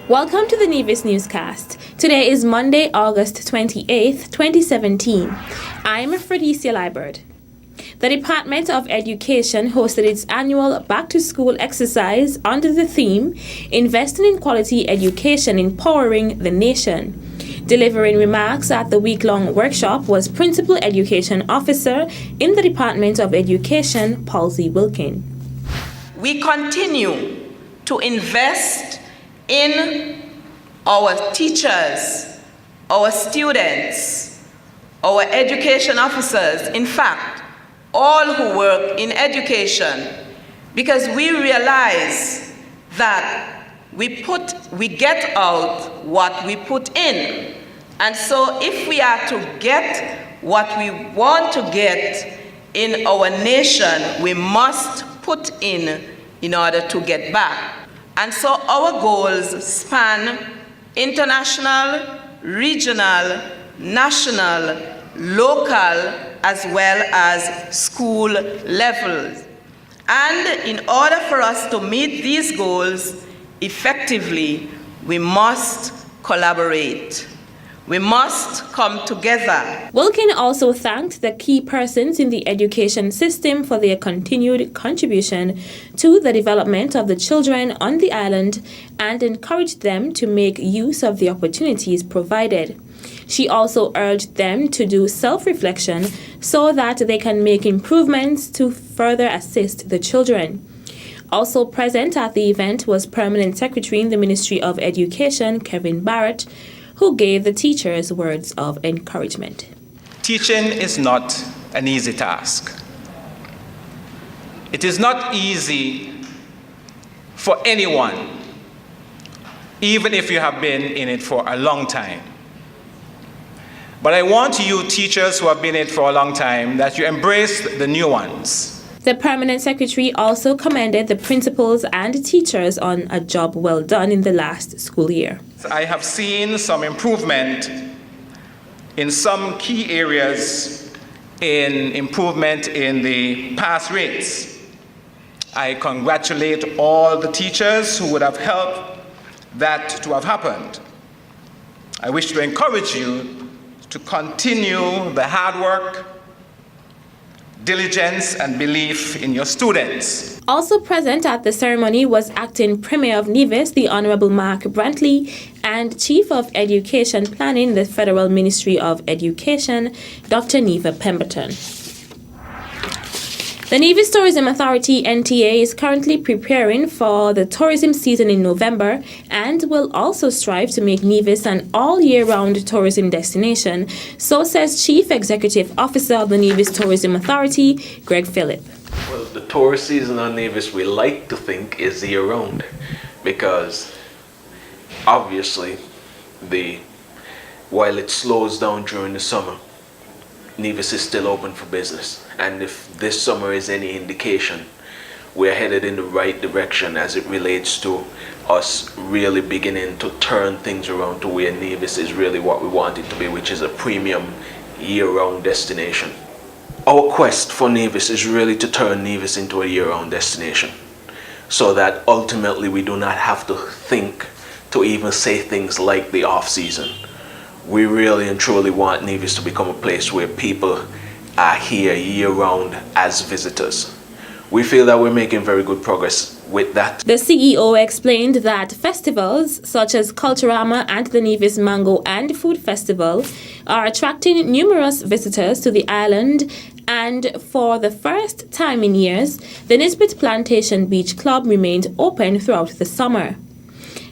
Welcome to the Nevis Newscast. Today is Monday, August 28th, 2017. I'm Fredicia Liebert. The Department of Education hosted its annual back-to-school exercise under the theme, Investing in Quality Education, Empowering the Nation. Delivering remarks at the week-long workshop was Principal Education Officer in the Department of Education, Palsy Wilkin. We continue to invest in our teachers, our students, our education officers, in fact, all who work in education, because we realize that we get out what we put in. And so if we are to get what we want to get in our nation, we must put in order to get back. And so our goals span international, regional, national, local, as well as school levels. And in order for us to meet these goals effectively, we must collaborate. We must come together. Wilkin also thanked the key persons in the education system for their continued contribution to the development of the children on the island and encouraged them to make use of the opportunities provided. She also urged them to do self-reflection so that they can make improvements to further assist the children. Also present at the event was Permanent Secretary in the Ministry of Education, Kevin Barrett, who gave the teachers words of encouragement. Teaching is not an easy task. It is not easy for anyone, even if you have been in it for a long time. But I want you teachers who have been in it for a long time that you embrace the nuance. The Permanent Secretary also commended the principals and teachers on a job well done in the last school year. I have seen some improvement in some key areas in improvement in the pass rates. I congratulate all the teachers who would have helped that to have happened. I wish to encourage you to continue the hard work, diligence and belief in your students. Also present at the ceremony was Acting Premier of Nevis, the Honorable Mark Brantley, and Chief of Education Planning, the Federal Ministry of Education, Dr. Neva Pemberton. The Nevis Tourism Authority, NTA, is currently preparing for the tourism season in November and will also strive to make Nevis an all-year-round tourism destination, so says Chief Executive Officer of the Nevis Tourism Authority, Greg Phillip. Well, the tourist season on Nevis, we like to think, is year-round because obviously while it slows down during the summer, Nevis is still open for business. And if this summer is any indication, we're headed in the right direction as it relates to us really beginning to turn things around to where Nevis is really what we want it to be, which is a premium year-round destination. Our quest for Nevis is really to turn Nevis into a year-round destination so that ultimately we do not have to think to even say things like the off-season. We really and truly want Nevis to become a place where people are here year-round as visitors. We feel that we're making very good progress with that. The CEO explained that festivals such as Culturama and the Nevis Mango and Food Festival are attracting numerous visitors to the island, and for the first time in years, the Nisbet Plantation Beach Club remained open throughout the summer.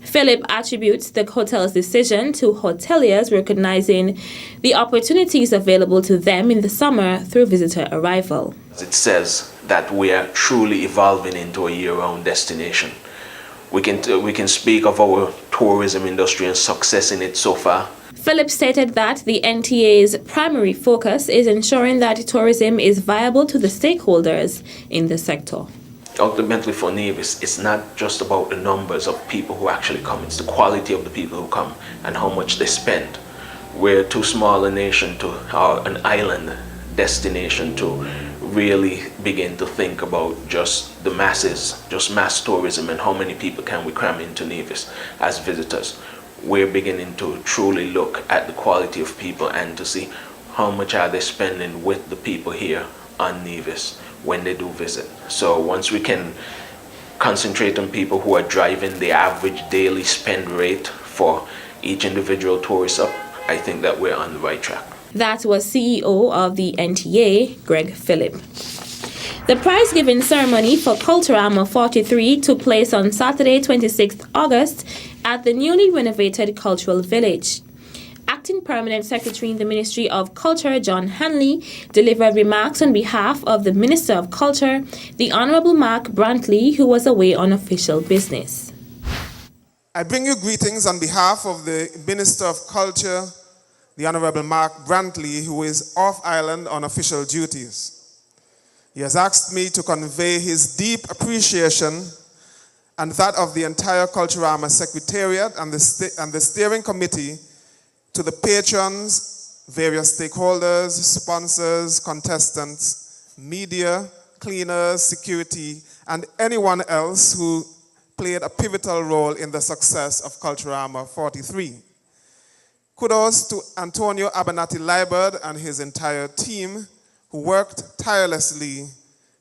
Philip attributes the hotel's decision to hoteliers recognizing the opportunities available to them in the summer through visitor arrival. It says that we are truly evolving into a year-round destination. We can speak of our tourism industry and success in it so far. Philip stated that the NTA's primary focus is ensuring that tourism is viable to the stakeholders in the sector. Ultimately for Nevis, it's not just about the numbers of people who actually come, it's the quality of the people who come and how much they spend. We're too small a nation to, or an island destination to really begin to think about just the masses, just mass tourism, and how many people can we cram into Nevis as visitors. We're beginning to truly look at the quality of people and to see how much are they spending with the people here on Nevis when they do visit. So once we can concentrate on people who are driving the average daily spend rate for each individual tourist up, I think that we're on the right track. That was CEO of the NTA, Greg Phillip. The prize-giving ceremony for Culturama 43 took place on Saturday, 26th August at the newly renovated Cultural Village. Acting Permanent Secretary in the Ministry of Culture, John Hanley, delivered remarks on behalf of the Minister of Culture, the Honourable Mark Brantley, who was away on official business. I bring you greetings on behalf of the Minister of Culture, the Honourable Mark Brantley, who is off island on official duties. He has asked me to convey his deep appreciation and that of the entire Culturama Secretariat and the Steering Committee to the patrons, various stakeholders, sponsors, contestants, media, cleaners, security, and anyone else who played a pivotal role in the success of Culturama 43. Kudos to Antonio Abernathy-Liebert and his entire team who worked tirelessly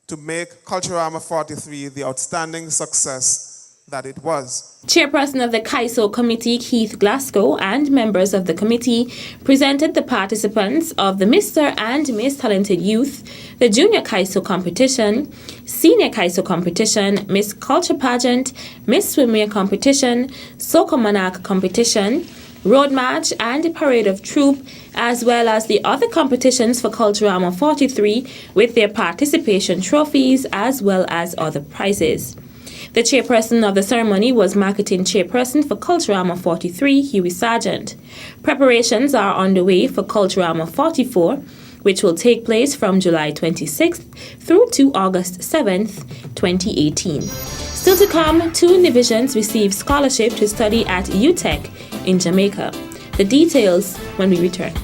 to make Culturama 43 the outstanding success that it was. Chairperson of the KAISO Committee, Keith Glasgow, and members of the committee presented the participants of the Mr. and Miss Talented Youth, the Junior KAISO Competition, Senior KAISO Competition, Miss Culture Pageant, Miss Swimwear Competition, Soca Monarch Competition, Road March and Parade of Troop, as well as the other competitions for Culturama 43 with their participation trophies as well as other prizes. The chairperson of the ceremony was Marketing Chairperson for Culturama 43, Huey Sargent. Preparations are underway for Culturama 44, which will take place from July 26th through to August 7th, 2018. Still to come, 2 Nevisians received scholarship to study at UTech in Jamaica. The details when we return.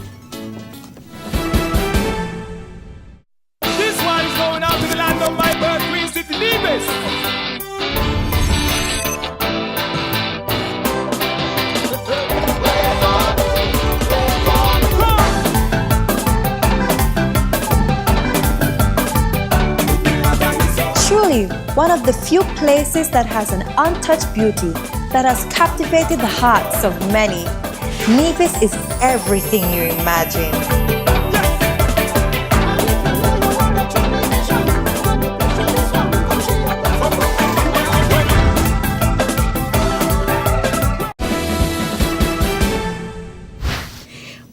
This one is going out to the land of my birth, Queen City, Nevis. Truly, one of the few places that has an untouched beauty that has captivated the hearts of many. Nevis is everything you imagine.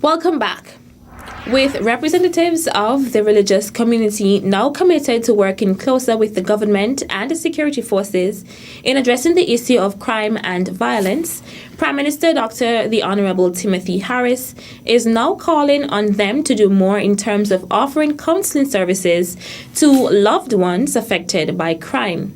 Welcome back. With representatives of the religious community now committed to working closer with the government and the security forces in addressing the issue of crime and violence, Prime Minister Dr. the Honourable Timothy Harris is now calling on them to do more in terms of offering counselling services to loved ones affected by crime.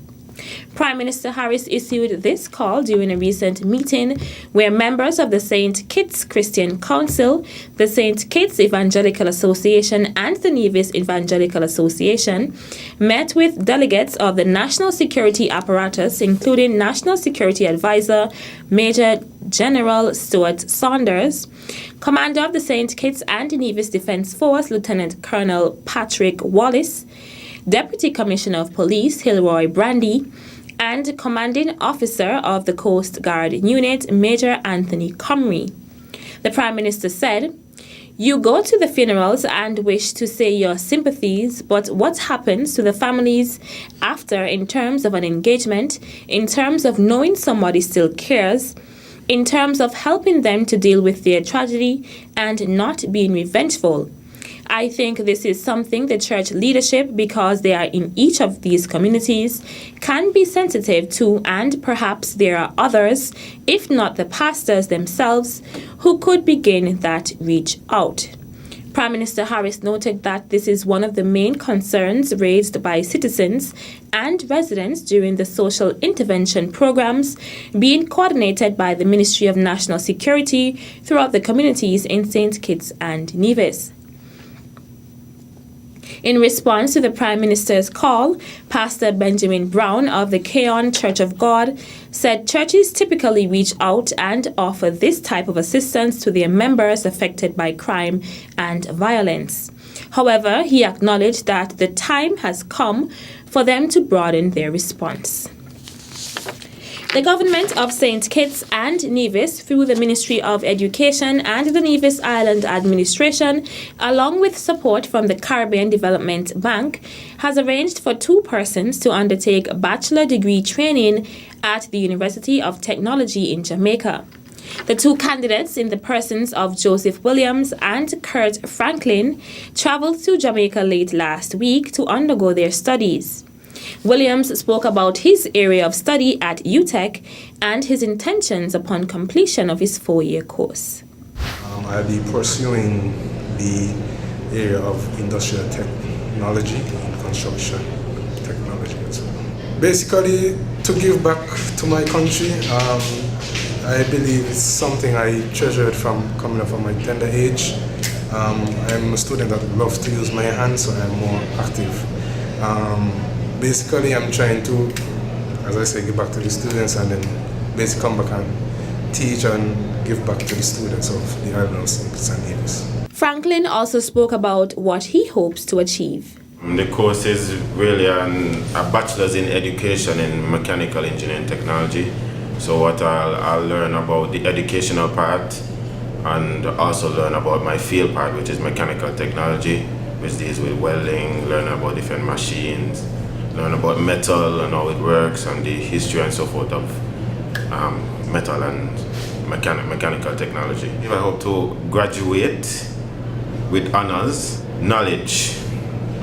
Prime Minister Harris issued this call during a recent meeting where members of the St. Kitts Christian Council, the St. Kitts Evangelical Association, and the Nevis Evangelical Association met with delegates of the national security apparatus, including National Security Advisor Major General Stuart Saunders, Commander of the St. Kitts and Nevis Defence Force Lieutenant Colonel Patrick Wallace, Deputy Commissioner of Police Hilroy Brandy, and Commanding Officer of the Coast Guard Unit Major Anthony Comrie. The Prime Minister said, "You go to the funerals and wish to say your sympathies, but what happens to the families after in terms of an engagement, in terms of knowing somebody still cares, in terms of helping them to deal with their tragedy and not being revengeful?" I think this is something the church leadership, because they are in each of these communities, can be sensitive to, and perhaps there are others, if not the pastors themselves, who could begin that reach out. Prime Minister Harris noted that this is one of the main concerns raised by citizens and residents during the social intervention programs being coordinated by the Ministry of National Security throughout the communities in St. Kitts and Nevis. In response to the Prime Minister's call, Pastor Benjamin Brown of the Keon Church of God said churches typically reach out and offer this type of assistance to their members affected by crime and violence. However, he acknowledged that the time has come for them to broaden their response. The government of St. Kitts and Nevis, through the Ministry of Education and the Nevis Island Administration, along with support from the Caribbean Development Bank, has arranged for 2 persons to undertake bachelor degree training at the University of Technology in Jamaica. The 2 candidates, in the persons of Joseph Williams and Kurt Franklin, traveled to Jamaica late last week to undergo their studies. Williams spoke about his area of study at UTech and his intentions upon completion of his 4-year course. I'll be pursuing the area of industrial technology and construction technology as well. Basically, to give back to my country, I believe it's something I treasured from coming up from my tender age. I'm a student that loves to use my hands, so I'm more active. Basically, I'm trying to, as I say, give back to the students and then basically come back and teach and give back to the students of the island of St. Kitts and Nevis. Franklin also spoke about what he hopes to achieve. The course is really a bachelor's in education in mechanical engineering technology. So what I'll learn about the educational part and also learn about my field part, which is mechanical technology, which deals with welding, learn about different machines, learn about metal and how it works and the history and so forth of metal and mechanical technology. I hope to graduate with honors, knowledge,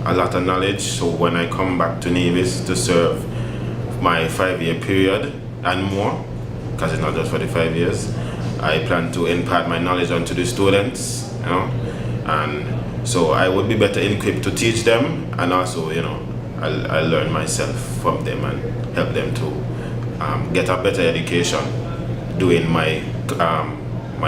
a lot of knowledge, so when I come back to Nevis to serve my 5-year period and more, because it's not just for the 5 years, I plan to impart my knowledge onto the students, and so I would be better equipped to teach them, and also, I'll learn myself from them and help them to get a better education doing my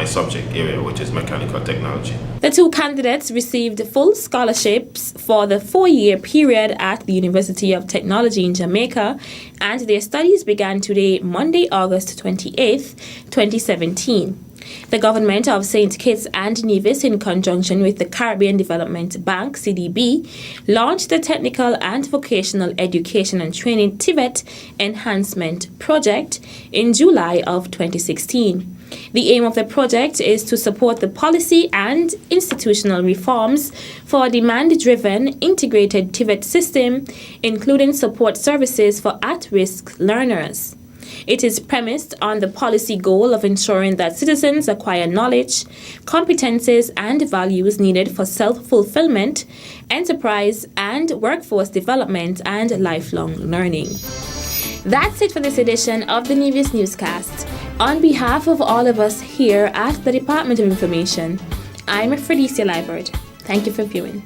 subject area, which is mechanical technology. The 2 candidates received full scholarships for the 4-year period at the University of Technology in Jamaica, and their studies began today, Monday, August 28th, 2017. The government of St. Kitts and Nevis, in conjunction with the Caribbean Development Bank, CDB, launched the Technical and Vocational Education and Training TVET Enhancement Project in July of 2016. The aim of the project is to support the policy and institutional reforms for a demand-driven, integrated TVET system, including support services for at-risk learners. It is premised on the policy goal of ensuring that citizens acquire knowledge, competences, and values needed for self-fulfillment, enterprise and workforce development, and lifelong learning. That's it for this edition of the Nevis Newscast. On behalf of all of us here at the Department of Information, I'm Fredicia Liebert. Thank you for viewing.